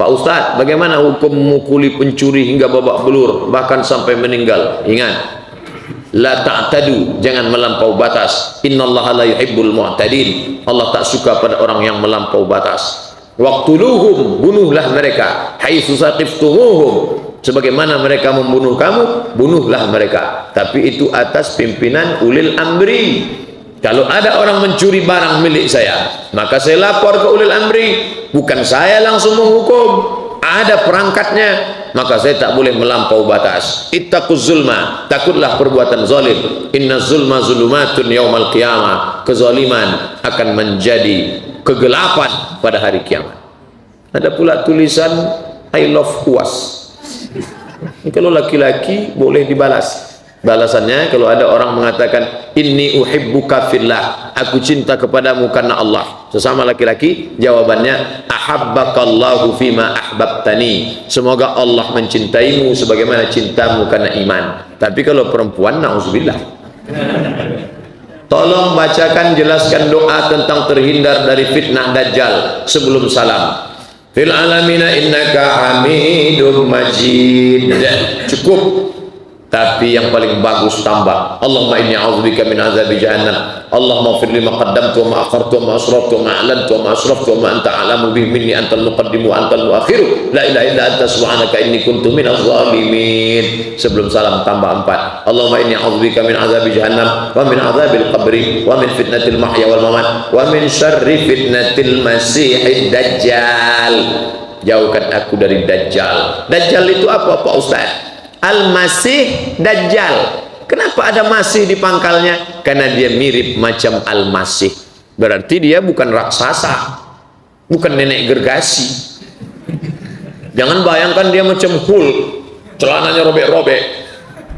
Pak Ustadz, bagaimana hukum memukuli pencuri hingga babak belur bahkan sampai meninggal? Ingat, la ta'tadu, jangan melampau batas. Innallaha la yuhibbul mu'tadin, Allah tak suka pada orang yang melampau batas. Waqtuluhum, bunuhlah mereka. Haitsu saqiftumuhum, sebagaimana mereka membunuh kamu, bunuhlah mereka. Tapi itu atas pimpinan ulil amri. Kalau ada orang mencuri barang milik saya, maka saya lapor ke ulil amri, bukan saya langsung menghukum. Ada perangkatnya, maka saya tak boleh melampau batas. Ittaquz zulma, takutlah perbuatan zalim. Inna zulma zulumatun yaumal qiyamah, kezaliman akan menjadi kegelapan pada hari kiamat. Ada pula tulisan I love UAS. Kalau laki-laki boleh dibalas. Balasannya kalau ada orang mengatakan inni uhibbuka fillah, aku cinta kepadamu karena Allah, sesama laki-laki, jawabannya ahabbakallahu fima ahbabtani, semoga Allah mencintaimu sebagaimana cintamu karena iman. Tapi kalau perempuan, na'udzubillah. Tolong bacakan, jelaskan doa tentang terhindar dari fitnah dajjal sebelum salam. Fil alamina innaka hamidum majid. Cukup. Tapi yang paling bagus tambah, Allahumma inni a'udzubika min azabi jahannam, Allahumma ighfir li ma qaddamtu wa ma akhartu wa ma asraftu wa ma a'lantu wa ma asraftu wa ma anta a'lamu bihi minni, antal muqaddimu wa antal muakhiru, la ilaha illa anta subhanaka inni kuntu minaz zalimin. Sebelum salam tambah 4, Allahumma inni a'udzubika min azabi jahannam wa min azabil qabri wa min fitnatil mahya wal mamat wa min syarri fitnatil masiihid dajjal. Jauhkan aku dari dajjal. Dajjal itu apa Pak Ustaz? Al-Masih Dajjal. Kenapa ada masih di pangkalnya? Karena dia mirip macam Al-Masih. Berarti dia bukan raksasa, bukan nenek gergasi. Jangan bayangkan dia macam Hulk, celananya robek-robek.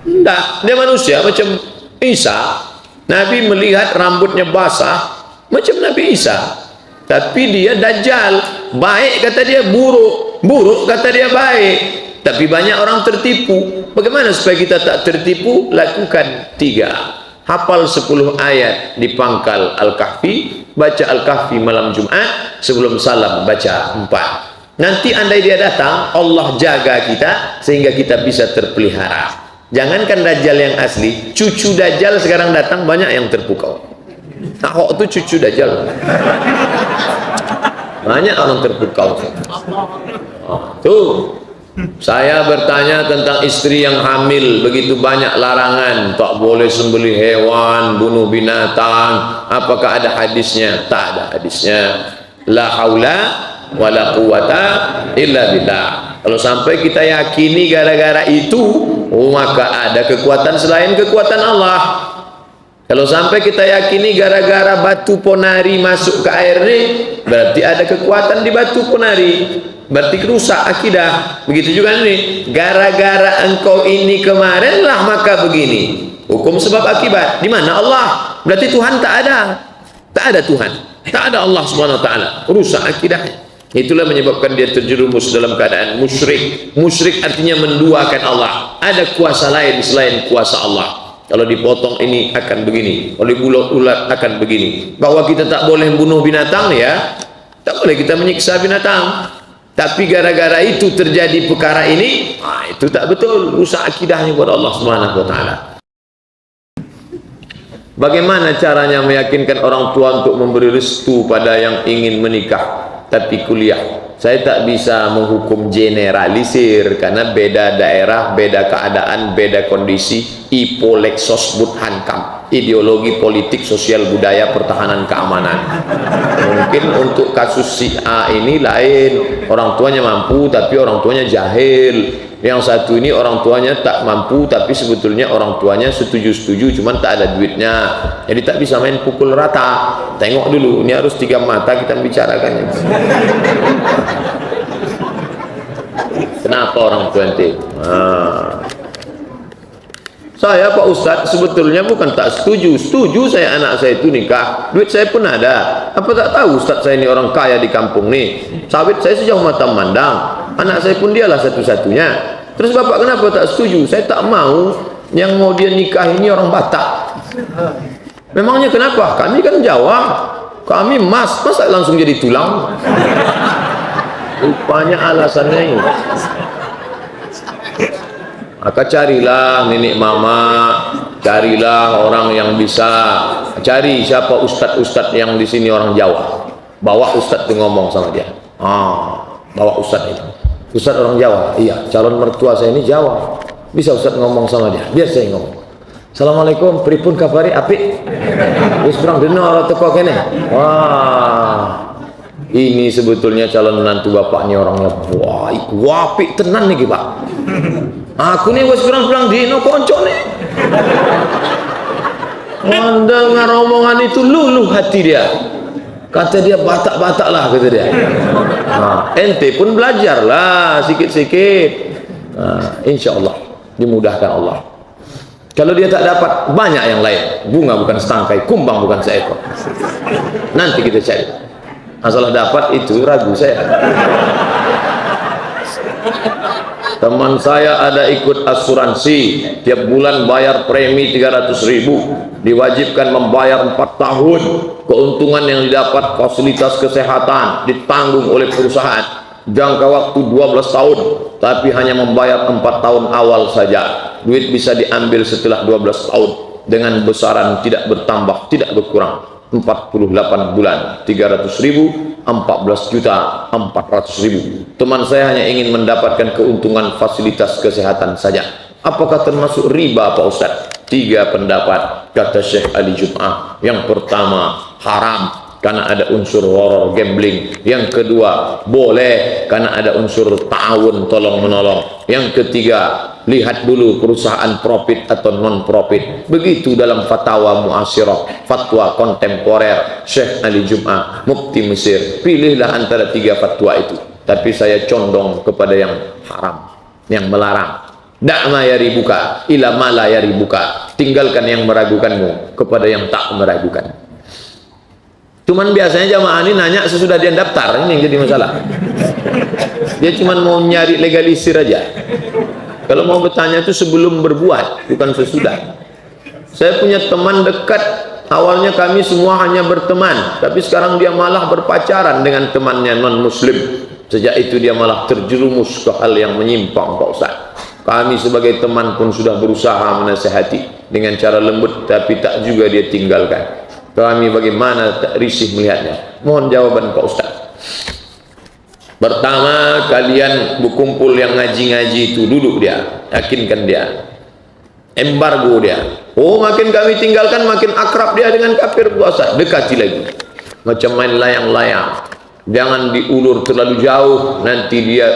Enggak, dia manusia macam Isa. Nabi melihat rambutnya basah macam Nabi Isa. Tapi dia Dajjal. Baik kata dia, buruk. Buruk kata dia baik. Tapi banyak orang tertipu. Bagaimana supaya kita tak tertipu? Lakukan 3. Hafal 10 ayat di pangkal Al-Kahfi. Baca Al-Kahfi malam Jumat. Sebelum salam baca 4. Nanti andai dia datang, Allah jaga kita sehingga kita bisa terpelihara. Jangankan Dajjal yang asli, cucu Dajjal sekarang datang banyak yang terpukau. Ahok itu cucu Dajjal. Banyak orang terpukau. Tuh. Saya bertanya tentang istri yang hamil, begitu banyak larangan, tak boleh sembelih hewan, bunuh binatang. Apakah ada hadisnya? Tak ada hadisnya. La haula wala quwata illa billah. Kalau sampai kita yakini gara-gara itu, maka ada kekuatan selain kekuatan Allah. Kalau sampai kita yakini gara-gara batu ponari masuk ke air ini, berarti ada kekuatan di batu ponari. Berarti rusak akidah. Begitu juga ini, gara-gara engkau ini kemarin lah maka begini. Hukum sebab akibat. Di mana Allah? Berarti Tuhan tak ada. Tak ada Tuhan. Tak ada Allah Subhanahu wa taala. Rusak akidahnya. Itulah menyebabkan dia terjerumus dalam keadaan musyrik. Musyrik artinya menduakan Allah. Ada kuasa lain selain kuasa Allah. Kalau dipotong ini akan begini, kalau dibulat ulat akan begini. Bahwa kita tak boleh bunuh binatang, ya, tak boleh kita menyiksa binatang. Tapi gara-gara itu terjadi perkara ini, itu tak betul, rusak akidahnya kepada Allah Subhanahu wa taala. Bagaimana caranya meyakinkan orang tua untuk memberi restu pada yang ingin menikah tapi kuliah? Saya tak bisa menghukum generalisir karena beda daerah, beda keadaan, beda kondisi. IPO Lexos Budhankam, ideologi politik sosial budaya pertahanan keamanan. Mungkin untuk kasus si A ini lain, orang tuanya mampu tapi orang tuanya jahil. Yang satu ini orang tuanya tak mampu tapi sebetulnya orang tuanya setuju-setuju cuman tak ada duitnya. Jadi tak bisa main pukul rata. Tengok dulu, ini harus 3 mata kita bicarakannya. Kenapa orang tua ente? Saya Pak Ustadz sebetulnya bukan tak setuju. Setuju saya anak saya itu nikah. Duit saya pun ada. Apa tak tahu Ustadz saya ini orang kaya di kampung nih. Sawit saya sejauh mata memandang. Anak saya pun dialah satu-satunya. Terus Bapak kenapa tak setuju? Saya tak mau yang mau dia nikah ini orang Batak. Memangnya kenapa? Kami kan Jawa. Kami emas. Masa langsung jadi tulang? Rupanya alasannya ini. Maka carilah nenek mama, carilah orang yang bisa. Cari siapa ustadz-ustadz yang di sini orang Jawa. Bawa ustadz itu ngomong sama dia. Bawa ustadz itu. Ustadz orang Jawa. Iya, calon mertua saya ini Jawa. Bisa ustadz ngomong sama dia. Biar saya ngomong. Assalamualaikum, pripun kabari apik. Wis kurang dino ora teko kene. Wah. Ini sebetulnya calon menantu bapaknya orangnya. Wah, iku apik tenan niki, Pak. Aku nih wis kurang dino koncone. Mendengar omongan itu luluh hati dia. Kata dia batak-batak lah kata dia. Ente pun belajarlah sikit-sikit. Insya Allah dimudahkan Allah. Kalau dia tak dapat banyak yang lain. Bunga bukan setangkai, kumbang bukan seekor. Nanti kita cari. Masalah dapat itu ragu saya. Teman saya ada ikut asuransi, tiap bulan bayar premi 300.000, diwajibkan membayar 4 tahun. Keuntungan yang didapat fasilitas kesehatan ditanggung oleh perusahaan, jangka waktu 12 tahun, tapi hanya membayar 4 tahun awal saja. Duit bisa diambil setelah 12 tahun dengan besaran tidak bertambah, tidak berkurang. 48 bulan, 300.000, 14.400.000. Teman saya hanya ingin mendapatkan keuntungan fasilitas kesehatan saja. Apakah termasuk riba Pak Ustaz? 3 pendapat kata Syekh Ali Jum'ah. Yang pertama, haram karena ada unsur horror gambling. Yang kedua, boleh karena ada unsur ta'awun tolong menolong. Yang ketiga, lihat dulu perusahaan profit atau non profit. Begitu dalam fatwa muasirah, fatwa kontemporer Syekh Ali Jum'ah, mufti Mesir. Pilihlah antara 3 fatwa itu. Tapi saya condong kepada yang haram, yang melarang. Da'ma yaribuka ila ma la yaribuka. Tinggalkan yang meragukanmu kepada yang tak meragukan. Cuman biasanya jamaah ini nanya sesudah dia daftar, ini yang jadi masalah. Dia cuman mau nyari legalisir aja. Kalau mau bertanya itu sebelum berbuat, bukan sesudah. Saya punya teman dekat, awalnya kami semua hanya berteman, tapi sekarang dia malah berpacaran dengan temannya non-muslim. Sejak itu dia malah terjerumus ke hal yang menyimpang, Pak Ustaz. Kami sebagai teman pun sudah berusaha menasihati dengan cara lembut, tapi tak juga dia tinggalkan. Kami bagaimana tak risih melihatnya. Mohon jawaban Pak Ustaz. Pertama, kalian berkumpul yang ngaji-ngaji itu, duduk dia, yakinkan dia, embargo dia. Oh, makin kami tinggalkan makin akrab dia dengan kafir puasa. Dekati lagi, macam main layang-layang. Jangan diulur terlalu jauh, nanti dia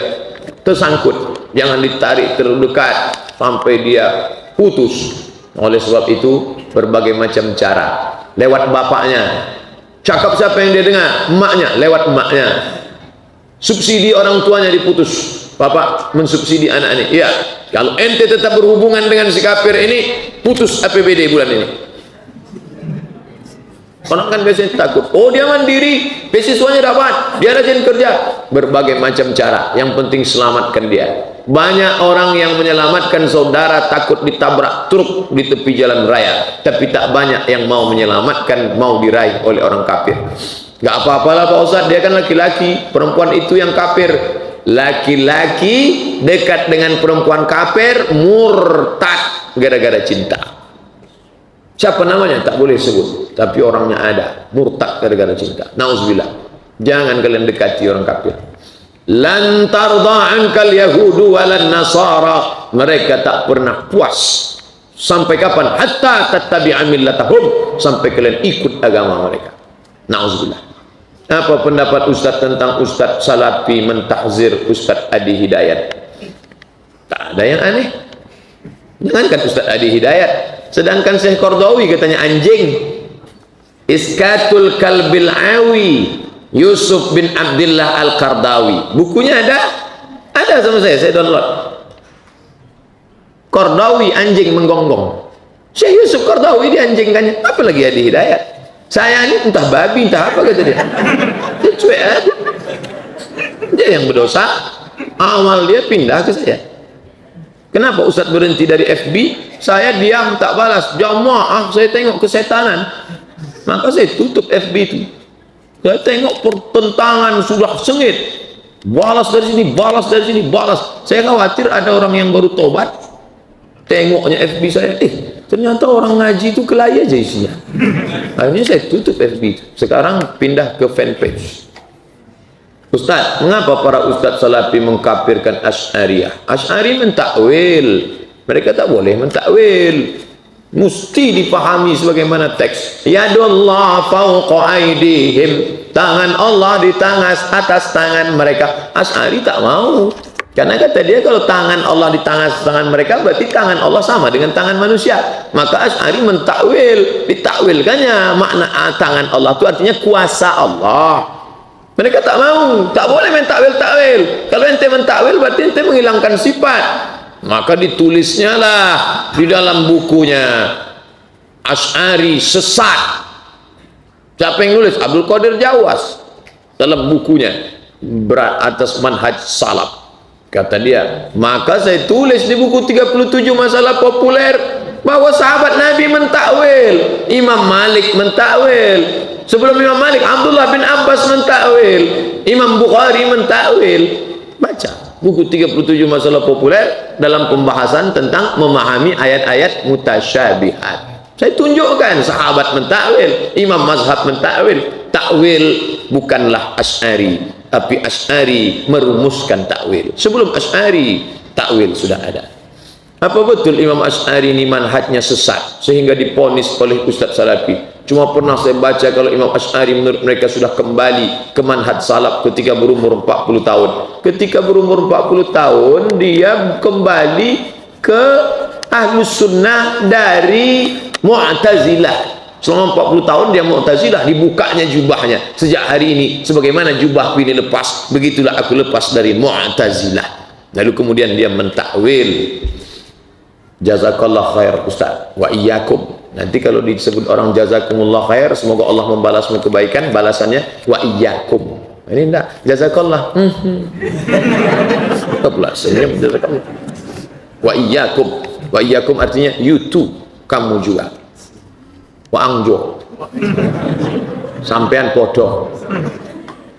tersangkut. Jangan ditarik terlalu dekat sampai dia putus. Oleh sebab itu, berbagai macam cara. Lewat bapaknya, cakap siapa yang dia dengar? Emaknya, lewat emaknya. Subsidi orang tuanya diputus. Bapak mensubsidi anak ini. Iya, kalau ente tetap berhubungan dengan si kafir ini, putus APBD bulan ini. Orang kan biasanya takut. Oh, dia mandiri, beasiswanya dapat, dia rajin kerja. Berbagai macam cara. Yang penting selamatkan dia. Banyak orang yang menyelamatkan saudara takut ditabrak truk di tepi jalan raya, tapi tak banyak yang mau menyelamatkan, mau diraih oleh orang kafir. Gak apa-apalah Pak Ustaz, dia kan laki-laki, perempuan itu yang kafir. Laki-laki dekat dengan perempuan kafir murtad gara-gara cinta. Siapa namanya tak boleh sebut, tapi orangnya ada, murtad gara-gara cinta. Nauzubillah. Jangan kalian dekati orang kafir. Lan tarda ankal yahudu walan nasara. Mereka tak pernah puas. Sampai kapan? Hatta tattabi'a millatahum. Sampai kalian ikut agama mereka. Nauzubillah. Apa pendapat Ustaz tentang Ustaz Salafi mentahzir Ustaz Adi Hidayat? Tak ada yang aneh. Jangankan Ustaz Adi Hidayat, sedangkan Syekh Qardawi katanya anjing. Iskatul Kalbil Awi, Yusuf bin Abdullah Al-Qardawi. Bukunya ada sama saya download. Qardawi anjing menggonggong. Syekh Yusuf Qardawi dianjingkannya. Apalagi Adi Hidayat. Saya ini entah babi entah apa kata dia. Dia cuek aja. Dia yang berdosa, amal dia pindah ke saya. Kenapa Ustadz berhenti dari FB? Saya diam tak balas. Jamaah saya tengok kesetanan. Maka saya tutup FB itu. Saya tengok pertentangan sudah sengit. balas dari sini, balas dari sini, balas. Saya khawatir ada orang yang baru tobat, tengoknya FB saya, ternyata orang ngaji itu kelahi aja isinya. Akhirnya saya tutup FB. Sekarang pindah ke fanpage. Ustaz, mengapa para ustaz salafi mengkafirkan Asy'ariyah? Asy'ari mentakwil. Mereka tak boleh mentakwil. Mesti dipahami sebagaimana teks. Yadullah fawqa aydihim. Tangan Allah di atas tangan mereka. Asy'ari tak mau. Karena kata dia kalau tangan Allah di tangan mereka berarti tangan Allah sama dengan tangan manusia. Maka Asy'ari mentakwil. Ditakwilkannya makna tangan Allah itu artinya kuasa Allah. Mereka tak mau, tak boleh mentakwil-takwil. Kalau ente mentakwil berarti ente menghilangkan sifat. Maka ditulisnya lah di dalam bukunya Asy'ari sesat. Siapa yang nulis? Abdul Qadir Jawas. Dalam bukunya berat atas manhaj salaf. Kata dia, maka saya tulis di buku 37 masalah populer bahwa sahabat Nabi mentakwil, Imam Malik mentakwil. Sebelum Imam Malik, Abdullah bin Abbas mentakwil, Imam Bukhari mentakwil. Baca buku 37 masalah populer dalam pembahasan tentang memahami ayat-ayat mutasyabihat. Saya tunjukkan sahabat mentakwil, imam mazhab mentakwil. Takwil bukanlah Asy'ari, tapi Asy'ari merumuskan takwil. Sebelum Asy'ari, takwil sudah ada. Apa betul Imam Asy'ari ini manhajnya sesat sehingga diponis oleh Ustaz Salafi? Cuma pernah saya baca kalau Imam Asy'ari menurut mereka sudah kembali ke manhaj salaf ketika berumur 40 tahun. Ketika berumur 40 tahun dia kembali ke Ahlus Sunnah dari Mu'tazilah. Selama 40 tahun dia Mu'tazilah, dibukanya jubahnya. Sejak hari ini sebagaimana jubahku ini lepas, begitulah aku lepas dari Mu'tazilah. Lalu kemudian dia mentakwil. Jazakallah khair Ustaz wa iyyakum. Nanti kalau disebut orang jazakumullah khair, semoga Allah membalasmu kebaikan, balasannya wa iyyakum. Ini enggak jazakallah. Teplah senyum jazakallah. Wa iyyakum. Wa iyyakum artinya you too, kamu juga. Wa angjo. Sampean podo.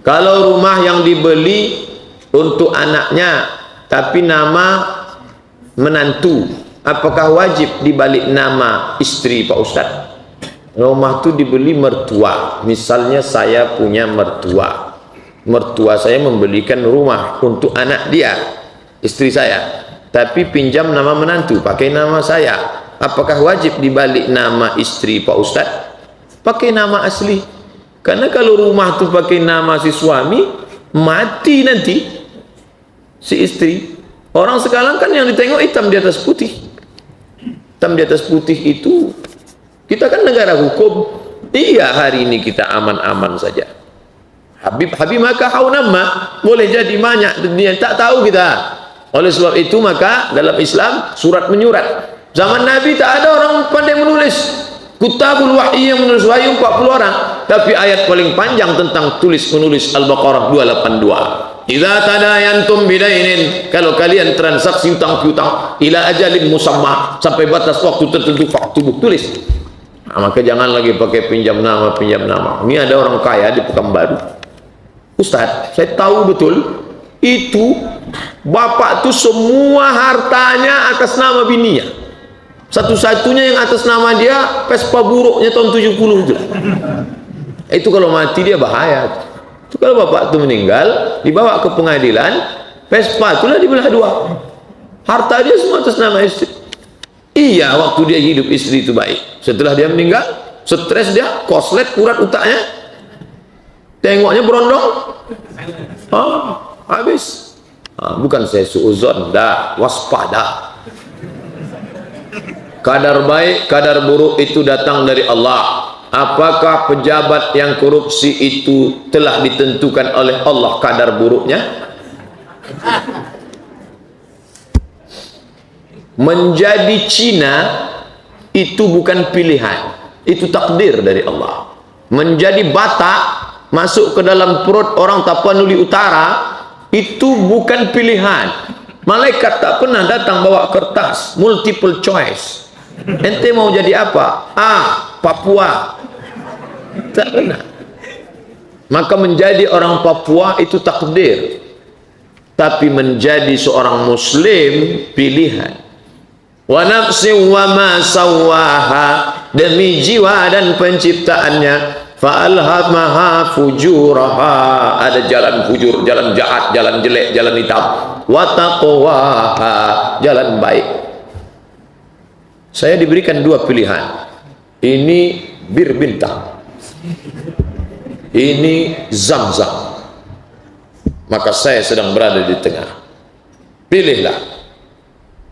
Kalau rumah yang dibeli untuk anaknya tapi nama menantu, apakah wajib dibalik nama istri Pak Ustadz? Rumah itu dibeli mertua. Misalnya saya punya mertua, mertua saya membelikan rumah untuk anak dia, istri saya, tapi pinjam nama menantu, pakai nama saya. Apakah wajib dibalik nama istri Pak Ustadz? Pakai nama asli. Karena kalau rumah itu pakai nama si suami, mati nanti si istri. Orang sekarang kan yang ditengok hitam di atas putih. Hitam di atas putih itu, kita kan negara hukum. Iya, hari ini kita aman-aman saja. Habib maka haunamma, boleh jadi banyak dunia tak tahu kita. Oleh sebab itu maka dalam Islam surat menyurat. Zaman Nabi tak ada orang pandai menulis. Kutabul wahyi yang menulis wahyu 40 orang, tapi ayat paling panjang tentang tulis menulis Al-Baqarah 282. Idza tadayantum bidainin, kalau kalian transaksi utang piutang ila ajalin musamma, sampai batas waktu tertentu faktubuh, tulis. Nah, maka jangan lagi pakai pinjam nama. Ini ada orang kaya di Pekanbaru. Ustaz, saya tahu betul itu bapak tuh semua hartanya atas nama bininya. Satu-satunya yang atas nama dia Vespa buruknya tahun 70 itu. Itu kalau mati dia bahaya. Itu kalau bapak itu meninggal, dibawa ke pengadilan, Vespa itulah dibelah dua. Harta dia semua atas nama istri. Iya, waktu dia hidup istri itu baik. Setelah dia meninggal, stres dia, koslet, urat otaknya. Tengoknya berondong. Habis. Bukan saya suuzon, dah, waspada. Kadar baik, kadar buruk itu datang dari Allah. Apakah pejabat yang korupsi itu telah ditentukan oleh Allah kadar buruknya? Menjadi Cina itu bukan pilihan, itu takdir dari Allah. Menjadi Batak, masuk ke dalam perut orang Tapanuli Utara, itu bukan pilihan. Malaikat tak pernah datang bawa kertas multiple choice. Ente mau jadi apa? Papua. Tak pernah. Maka menjadi orang Papua itu takdir. tapi menjadi seorang muslim pilihan. Wa nafsin wa ma sawaha, demi jiwa dan penciptaannya, fa alhamaha fujuraha, ada jalan fujur, jalan jahat, jalan jelek, jalan hitam, wa taqwaha, jalan baik. Saya diberikan dua pilihan, ini bir bintang, ini Zam-Zam, maka saya sedang berada di tengah. Pilihlah.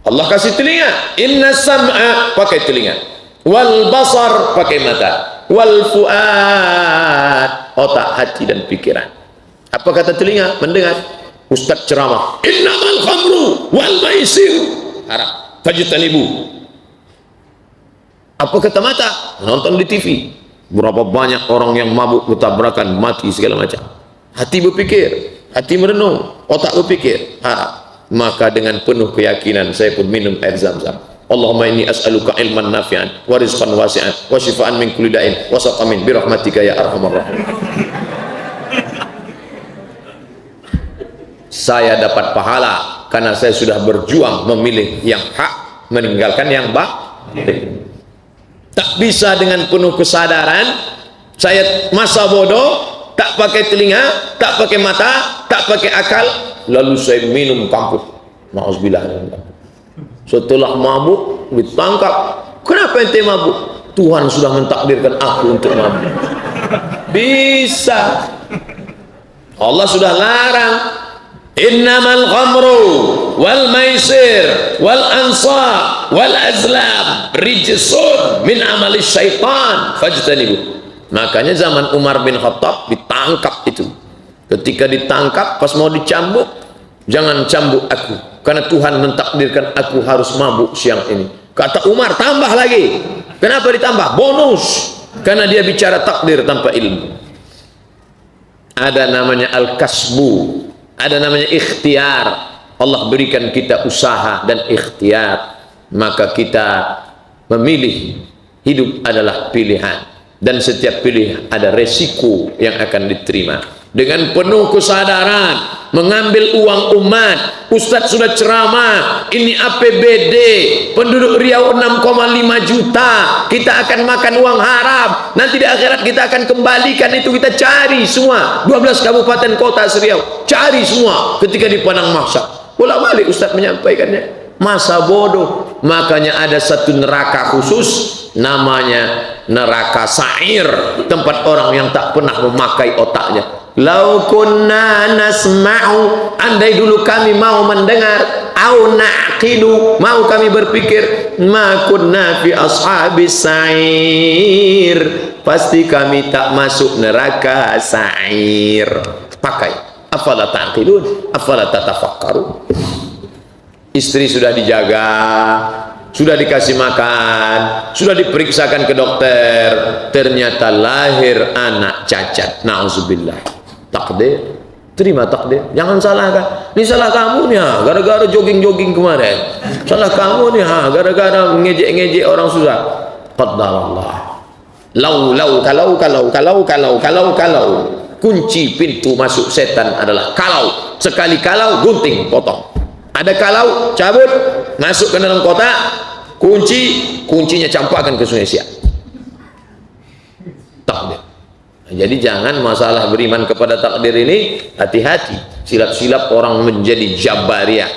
Allah kasih telinga, inna sam'a, pakai telinga, wal basar, pakai mata, wal fuad, otak, hati dan pikiran. Apa kata telinga? Mendengar ustaz ceramah, innamal khamru wal maisir haram fajtanibu. Apa kata mata? Nonton di TV, berapa banyak orang yang mabuk, bertabrakan, mati segala macam. Hati berpikir, hati merenung, otak berpikir, haram. Maka dengan penuh keyakinan saya pun minum air Zam-Zam. Allahumma inni as'aluka ilman nafi'an wa rizqan wasi'an wa shifaan min kulli da'in wa saqamin bi rahmatika ya arhamar rahim. Saya dapat pahala karena saya sudah berjuang memilih yang hak, meninggalkan yang batil. Tak bisa dengan penuh kesadaran saya masa bodoh, tak pakai telinga, tak pakai mata, tak pakai akal, lalu saya minum kampus. Ma'uzbillah. Setelah mabuk ditangkap. Kenapa ente mabuk? Tuhan sudah mentakdirkan aku untuk mabuk. Bisa. Allah sudah larang. Innamal khamru wal maisir wal ansab wal azlam rijsun min amali syaitan fajtanibu. Makanya zaman Umar bin Khattab ditangkap itu. Ketika ditangkap pas mau dicambuk, jangan cambuk aku karena Tuhan mentakdirkan aku harus mabuk siang ini. Kata Umar, tambah lagi. Kenapa ditambah? Bonus. Karena dia bicara takdir tanpa ilmu. Ada namanya al-kasbu, ada namanya ikhtiar. Allah berikan kita usaha dan ikhtiar, maka kita memilih. Hidup adalah pilihan, dan setiap pilihan ada resiko yang akan diterima. Dengan penuh kesadaran mengambil uang umat. Ustadz sudah ceramah, ini APBD penduduk Riau 6,5 juta, kita akan makan uang haram, nanti di akhirat kita akan kembalikan itu. Kita cari semua 12 kabupaten kota Riau, cari semua ketika di padang mahsyar. Bolak-balik Ustadz menyampaikannya, masa bodoh. Makanya ada satu neraka khusus namanya neraka sa'ir, tempat orang yang tak pernah memakai otaknya. Lau kunna nasma'u, andai dulu kami mau mendengar, au naqilu, mau kami berpikir, ma kunna fi ashabis sa'ir, pasti kami tak masuk neraka sa'ir. Pakai afala ta'qilun, afala tatafakkarun. Istri sudah dijaga, sudah dikasih makan, sudah diperiksakan ke dokter, ternyata lahir anak cacat. Na'udzubillah. Takdir, terima takdir, jangan salahkan. Ini salah kamu nih, gara-gara jogging-jogging kemarin. Salah kamu nih, gara-gara ngejek-ngejek orang susah. Qaddarallah. Kalau kunci pintu masuk setan adalah kalau. Sekali kalau, gunting, potong. Ada kalau, cabut, masuk ke dalam kotak, kuncinya campakkan ke Sungai Siak. Takdir. Jadi jangan masalah beriman kepada takdir ini, hati-hati. Silap-silap orang menjadi jabariyah.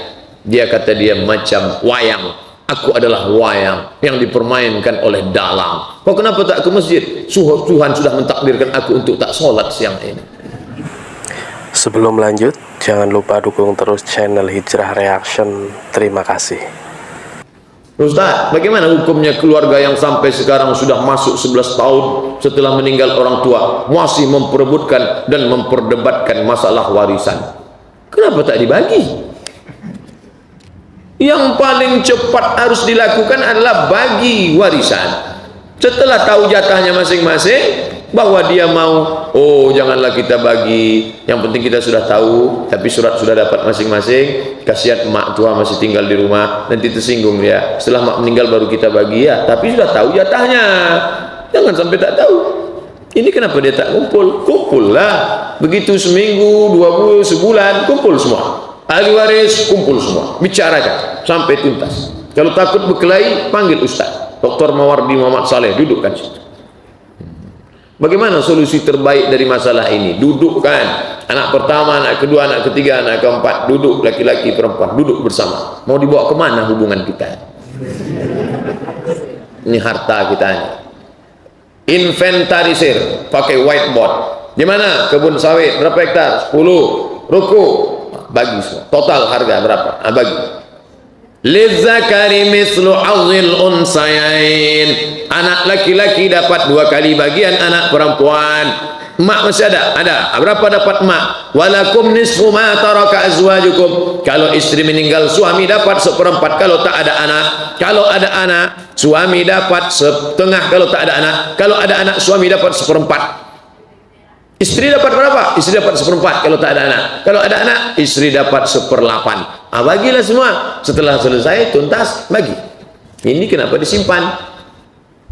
Dia kata dia macam wayang. Aku adalah wayang yang dipermainkan oleh dalang. Kok kenapa tak ke masjid? Tuhan sudah mentakdirkan aku untuk tak sholat siang ini. Sebelum lanjut, jangan lupa dukung terus channel Hijrah Reaction. Terima kasih. Ustaz, bagaimana hukumnya keluarga yang sampai sekarang sudah masuk 11 tahun setelah meninggal orang tua masih memperebutkan dan memperdebatkan masalah warisan? Kenapa tak dibagi? Yang paling cepat harus dilakukan adalah bagi warisan. Setelah tahu jatahnya masing-masing, bahwa dia mau, oh janganlah kita bagi, yang penting kita sudah tahu, tapi surat sudah dapat masing-masing. Kasihan mak tua masih tinggal di rumah, nanti tersinggung dia. Setelah mak meninggal baru kita bagi, ya tapi sudah tahu jatahnya, jangan sampai tak tahu. Ini kenapa dia tak kumpul? Kumpul lah, begitu seminggu, 2 bulan, sebulan, kumpul semua. ahli waris kumpul semua, bicarakan sampai tuntas. Kalau takut berkelahi, panggil Ustaz Dr. Mawardi Muhammad Saleh, dudukkan situ. Bagaimana solusi terbaik dari masalah ini? Dudukkan anak pertama, anak kedua, anak ketiga, anak keempat, duduk, laki-laki perempuan duduk bersama. Mau dibawa kemana hubungan kita? Ini harta kita ini. Inventarisir pakai whiteboard. Di mana kebun sawit berapa hektar? 10. Ruko bagi semua. Total harga berapa? Bagi. Lizzakari mislu azil unsayain. Anak laki-laki dapat 2 kali bagian anak perempuan. Mak masih ada? Ada. Berapa dapat mak? Walakum nisfu ma taraka azwajukum. Kalau istri meninggal, suami dapat 1/4 kalau tak ada anak. Kalau ada anak, suami dapat 1/2 kalau tak ada anak. Kalau ada anak, suami dapat 1/4. Istri dapat berapa? Istri dapat 1/4 kalau tak ada anak. Kalau ada anak, istri dapat 1/8. Bagilah semua. Setelah selesai, tuntas, bagi. Ini kenapa disimpan?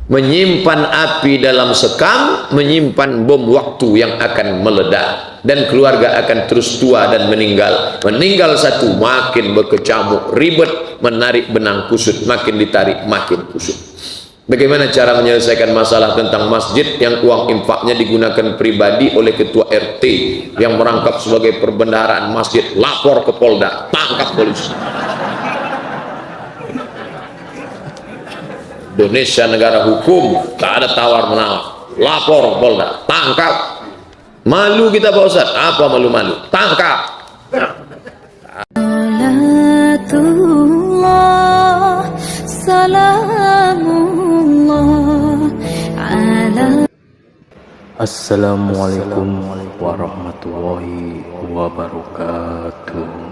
Menyimpan api dalam sekam, menyimpan bom waktu yang akan meledak. Dan keluarga akan terus tua dan meninggal. Meninggal satu, makin berkecamuk, ribet, menarik benang kusut. Makin ditarik, makin kusut. Bagaimana cara menyelesaikan masalah tentang masjid yang uang infaknya digunakan pribadi oleh ketua RT yang merangkap sebagai perbendaharaan masjid? Lapor ke Polda, tangkap polisi. Indonesia negara hukum, tak ada tawar menawar. Lapor Polda, tangkap. Malu kita Pak Ustaz? Apa malu-malu? Tangkap. Assalamualaikum warahmatullahi wabarakatuh.